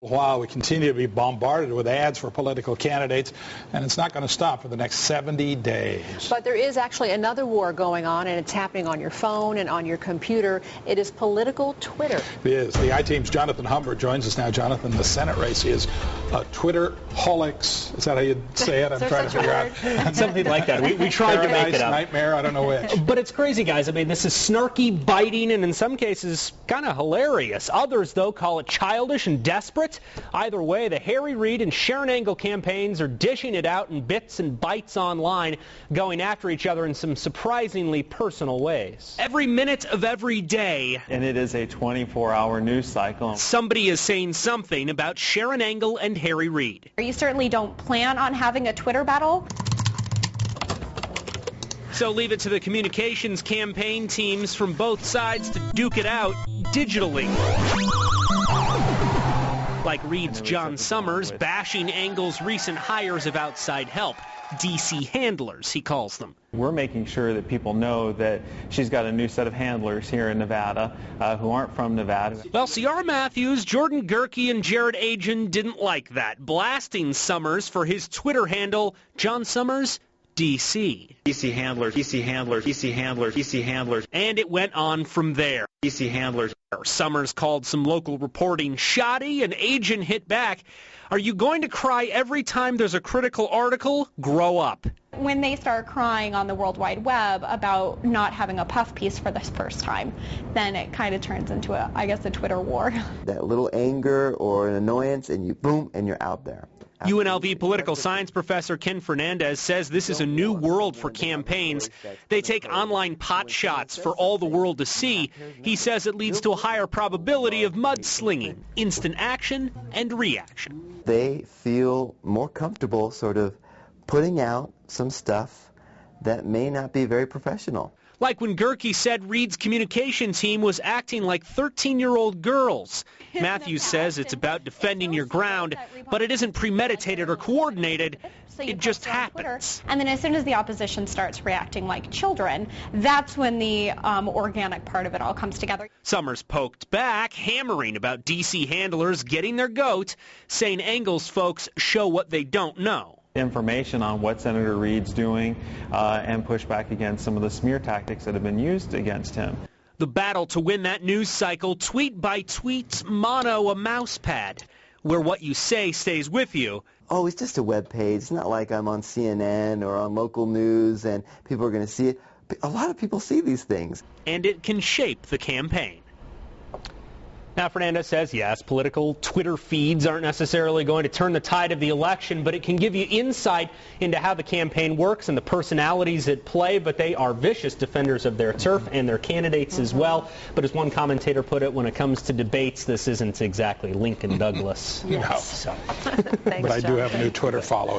While we continue to be bombarded with ads for political candidates, and it's not going to stop for the next 70 days. But there is actually another war going on, and it's happening on your phone and on your computer. It is political Twitter. It is. The I-Team's Jonathan Humbert joins us now. Jonathan, the Senate race is Twitter-holics. Is that how you say it? I'm trying to figure out. Something like that. We tried to make it up. Nightmare, I don't know which. But it's crazy, guys. I mean, this is snarky, biting, and in some cases, kind of hilarious. Others, though, call it childish and desperate. Either way, the Harry Reid and Sharon Angle campaigns are dishing it out in bits and bytes online, going after each other in some surprisingly personal ways. Every minute of every day. And it is a 24-hour news cycle. Somebody is saying something about Sharon Angle and Harry Reid. You certainly don't plan on having a Twitter battle. So leave it to the communications campaign teams from both sides to duke it out digitally. Like Reid's John Summers bashing Angle's recent hires of outside help. DC handlers, he calls them. We're making sure that people know that she's got a new set of handlers here in Nevada who aren't from Nevada. Well, Ciara Matthews, Jordan Gerke, and Jared Agin didn't like that, blasting Summers for his Twitter handle, John Summers, DC. DC handlers, DC handlers, DC handlers, DC handlers. And it went on from there. DC handlers. Summers called some local reporting shoddy, and Agin hit back. Are you going to cry every time there's a critical article? Grow up. When they start crying on the World Wide Web about not having a puff piece for the first time, then it kind of turns into a Twitter war. That little anger or an annoyance, and you boom, and you're out there. UNLV political science professor Ken Fernandez says this is a new world for campaigns. They take online pot shots for all the world to see. He says it leads to a higher probability of mudslinging, instant action and reaction. They feel more comfortable sort of putting out some stuff that may not be very professional. Like when Gerke said Reid's communication team was acting like 13-year-old girls. Matthews says it's about defending your ground, but it isn't premeditated or coordinated. It just happens. And then as soon as the opposition starts reacting like children, that's when the organic part of it all comes together. Summers poked back, hammering about DC handlers getting their goat, saying Angle's folks show what they don't know. Information on what Senator Reid's doing and push back against some of the smear tactics that have been used against him. The battle to win that news cycle, tweet by tweet, mono a mouse pad, where what you say stays with you. Oh, it's just a web page. It's not like I'm on CNN or on local news and people are going to see it. A lot of people see these things. And it can shape the campaign. Now, Fernandez says, yes, political Twitter feeds aren't necessarily going to turn the tide of the election, but it can give you insight into how the campaign works and the personalities at play, but they are vicious defenders of their turf and their candidates as well. But as one commentator put it, when it comes to debates, this isn't exactly Lincoln Douglas. No. Thanks, but I do have a new Twitter follow now.